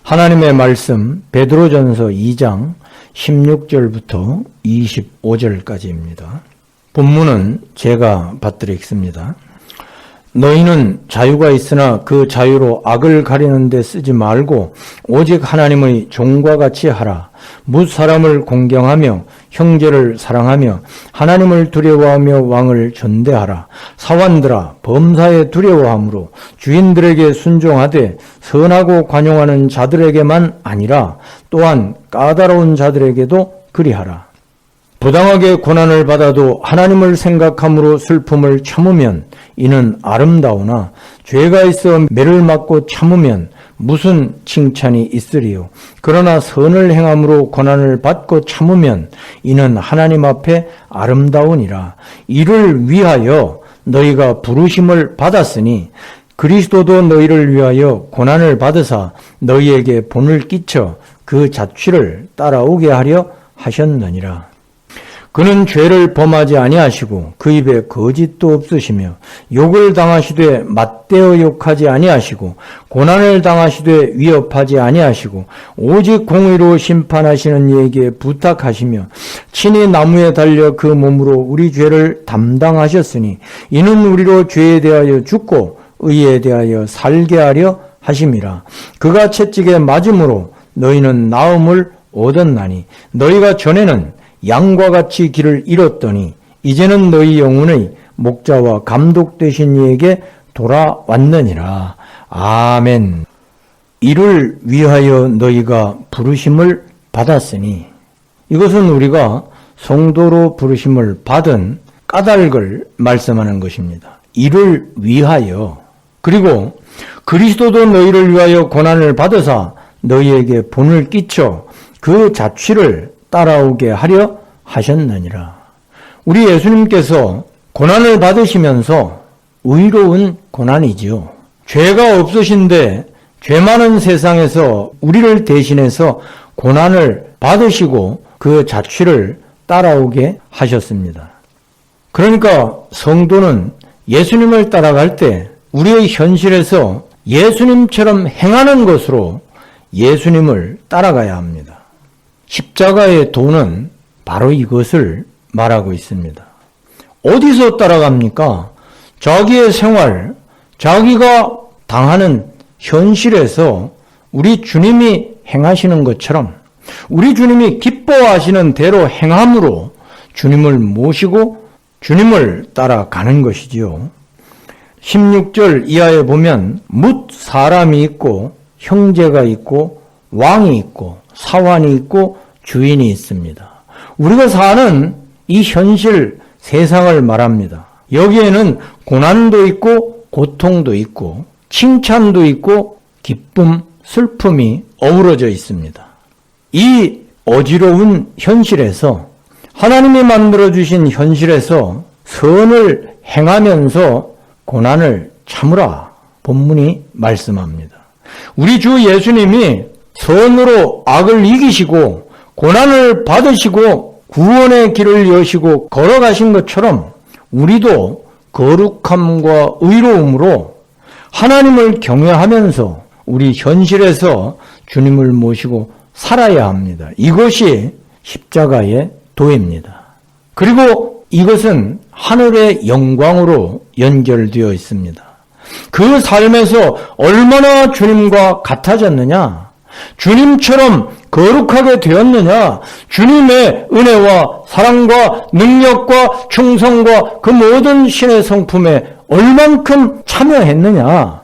하나님의 말씀 베드로전서 2장 16절부터 25절까지입니다. 본문은 제가 받들겠습니다. 너희는 자유가 있으나 그 자유로 악을 가리는 데 쓰지 말고 오직 하나님의 종과 같이 하라. 뭇 사람을 공경하며 형제를 사랑하며 하나님을 두려워하며 왕을 존대하라. 사환들아 범사에 두려워함으로 주인들에게 순종하되 선하고 관용하는 자들에게만 아니라 또한 까다로운 자들에게도 그리하라. 부당하게 고난을 받아도 하나님을 생각함으로 슬픔을 참으면 이는 아름다우나 죄가 있어 매를 맞고 참으면 무슨 칭찬이 있으리요. 그러나 선을 행함으로 고난을 받고 참으면 이는 하나님 앞에 아름다우니라. 이를 위하여 너희가 부르심을 받았으니 그리스도도 너희를 위하여 고난을 받으사 너희에게 본을 끼쳐 그 자취를 따라오게 하려 하셨느니라. 그는 죄를 범하지 아니하시고 그 입에 거짓도 없으시며 욕을 당하시되 맞대어 욕하지 아니하시고 고난을 당하시되 위협하지 아니하시고 오직 공의로 심판하시는 이에게 부탁하시며 친히 나무에 달려 그 몸으로 우리 죄를 담당하셨으니 이는 우리로 죄에 대하여 죽고 의에 대하여 살게 하려 하심이라. 그가 채찍에 맞음으로 너희는 나음을 얻었나니 너희가 전에는 양과 같이 길을 잃었더니 이제는 너희 영혼의 목자와 감독 되신 이에게 돌아왔느니라. 아멘. 이를 위하여 너희가 부르심을 받았으니, 이것은 우리가 성도로 부르심을 받은 까닭을 말씀하는 것입니다. 이를 위하여. 그리고 그리스도도 너희를 위하여 고난을 받으사 너희에게 본을 끼쳐 그 자취를 따라오게 하려 하셨느니라. 우리 예수님께서 고난을 받으시면서 의로운 고난이지요. 죄가 없으신데 죄 많은 세상에서 우리를 대신해서 고난을 받으시고 그 자취를 따라오게 하셨습니다. 그러니까 성도는 예수님을 따라갈 때 우리의 현실에서 예수님처럼 행하는 것으로 예수님을 따라가야 합니다. 십자가의 도는 바로 이것을 말하고 있습니다. 어디서 따라갑니까? 자기의 생활, 자기가 당하는 현실에서 우리 주님이 행하시는 것처럼 우리 주님이 기뻐하시는 대로 행함으로 주님을 모시고 주님을 따라가는 것이지요. 16절 이하에 보면 뭇 사람이 있고 형제가 있고 왕이 있고 사환이 있고 주인이 있습니다. 우리가 사는 이 현실 세상을 말합니다. 여기에는 고난도 있고 고통도 있고 칭찬도 있고 기쁨, 슬픔이 어우러져 있습니다. 이 어지러운 현실에서 하나님이 만들어주신 현실에서 선을 행하면서 고난을 참으라 본문이 말씀합니다. 우리 주 예수님이 선으로 악을 이기시고 고난을 받으시고 구원의 길을 여시고 걸어가신 것처럼 우리도 거룩함과 의로움으로 하나님을 경외하면서 우리 현실에서 주님을 모시고 살아야 합니다. 이것이 십자가의 도입니다. 그리고 이것은 하늘의 영광으로 연결되어 있습니다. 그 삶에서 얼마나 주님과 같아졌느냐, 주님처럼 거룩하게 되었느냐, 주님의 은혜와 사랑과 능력과 충성과 그 모든 신의 성품에 얼만큼 참여했느냐,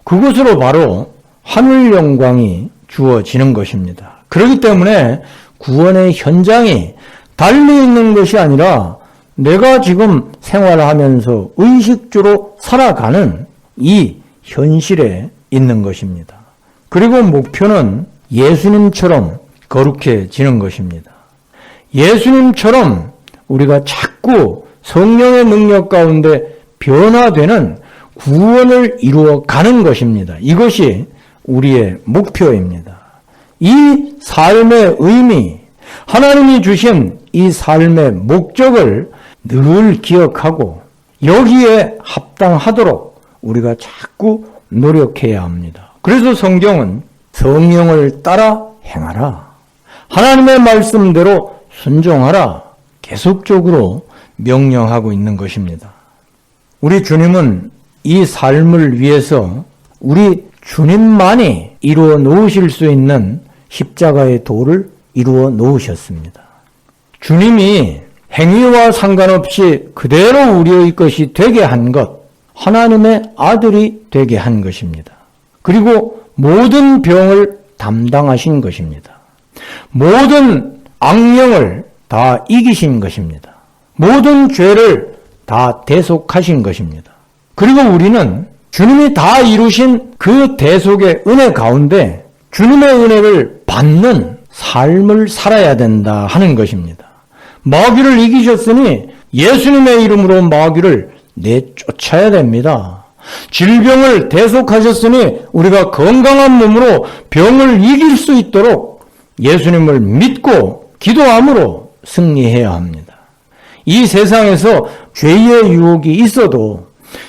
그것으로 바로 하늘 영광이 주어지는 것입니다. 그렇기 때문에 구원의 현장이 달리 있는 것이 아니라 내가 지금 생활하면서 의식주로 살아가는 이 현실에 있는 것입니다. 그리고 목표는 예수님처럼 거룩해지는 것입니다. 예수님처럼 우리가 자꾸 성령의 능력 가운데 변화되는 구원을 이루어가는 것입니다. 이것이 우리의 목표입니다. 이 삶의 의미, 하나님이 주신 이 삶의 목적을 늘 기억하고 여기에 합당하도록 우리가 자꾸 노력해야 합니다. 그래서 성경은 성령을 따라 행하라. 하나님의 말씀대로 순종하라. 계속적으로 명령하고 있는 것입니다. 우리 주님은 이 삶을 위해서 우리 주님만이 이루어 놓으실 수 있는 십자가의 도를 이루어 놓으셨습니다. 주님이 행위와 상관없이 그대로 우리의 것이 되게 한 것, 하나님의 아들이 되게 한 것입니다. 그리고 모든 병을 담당하신 것입니다. 모든 악령을 다 이기신 것입니다. 모든 죄를 다 대속하신 것입니다. 그리고 우리는 주님이 다 이루신 그 대속의 은혜 가운데 주님의 은혜를 받는 삶을 살아야 된다 하는 것입니다. 마귀를 이기셨으니 예수님의 이름으로 마귀를 내쫓아야 됩니다. 질병을 대속하셨으니 우리가 건강한 몸으로 병을 이길 수 있도록 예수님을 믿고 기도함으로 승리해야 합니다. 이 세상에서 죄의 유혹이 있어도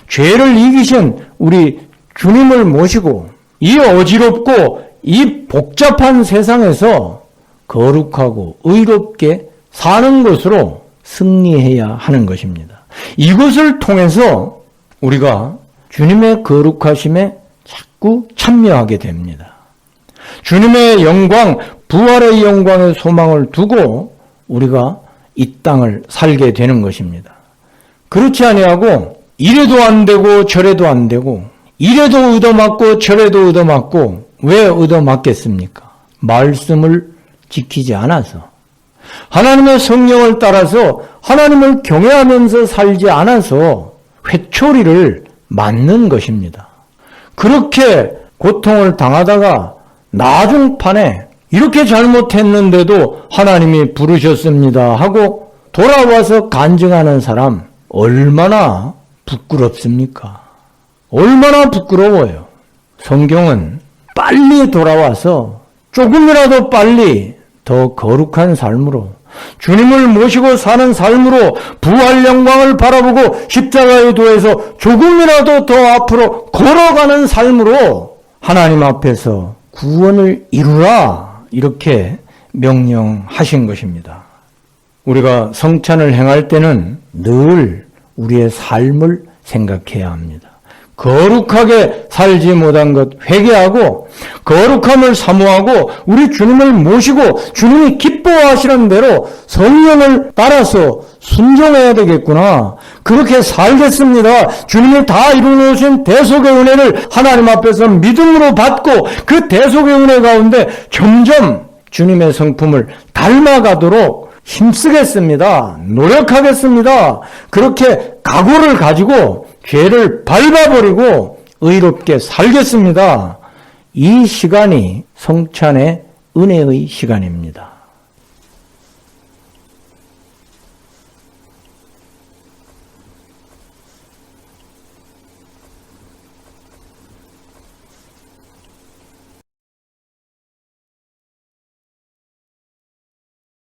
죄를 이기신 우리 주님을 모시고 이 어지럽고 이 복잡한 세상에서 거룩하고 의롭게 사는 것으로 승리해야 하는 것입니다. 이것을 통해서 우리가 주님의 거룩하심에 자꾸 참여하게 됩니다. 주님의 영광, 부활의 영광의 소망을 두고 우리가 이 땅을 살게 되는 것입니다. 그렇지 아니하고 이래도 안 되고 저래도 안 되고 이래도 얻어맞고 저래도 얻어맞고 왜 얻어맞겠습니까? 말씀을 지키지 않아서, 하나님의 성령을 따라서 하나님을 경외하면서 살지 않아서 회초리를 맞는 것입니다. 그렇게 고통을 당하다가 나중판에 이렇게 잘못했는데도 하나님이 부르셨습니다 하고 돌아와서 간증하는 사람 얼마나 부끄럽습니까? 얼마나 부끄러워요. 성경은 빨리 돌아와서 조금이라도 빨리 더 거룩한 삶으로 주님을 모시고 사는 삶으로 부활 영광을 바라보고 십자가의 도에서 조금이라도 더 앞으로 걸어가는 삶으로 하나님 앞에서 구원을 이루라 이렇게 명령하신 것입니다. 우리가 성찬을 행할 때는 늘 우리의 삶을 생각해야 합니다. 거룩하게 살지 못한 것 회개하고 거룩함을 사모하고 우리 주님을 모시고 주님이 기뻐하시는 대로 성령을 따라서 순종해야 되겠구나. 그렇게 살겠습니다. 주님이 다 이루어놓으신 대속의 은혜를 하나님 앞에서 믿음으로 받고 그 대속의 은혜 가운데 점점 주님의 성품을 닮아가도록 힘쓰겠습니다. 노력하겠습니다. 그렇게 각오를 가지고 죄를 밟아버리고 의롭게 살겠습니다. 이 시간이 성찬의 은혜의 시간입니다.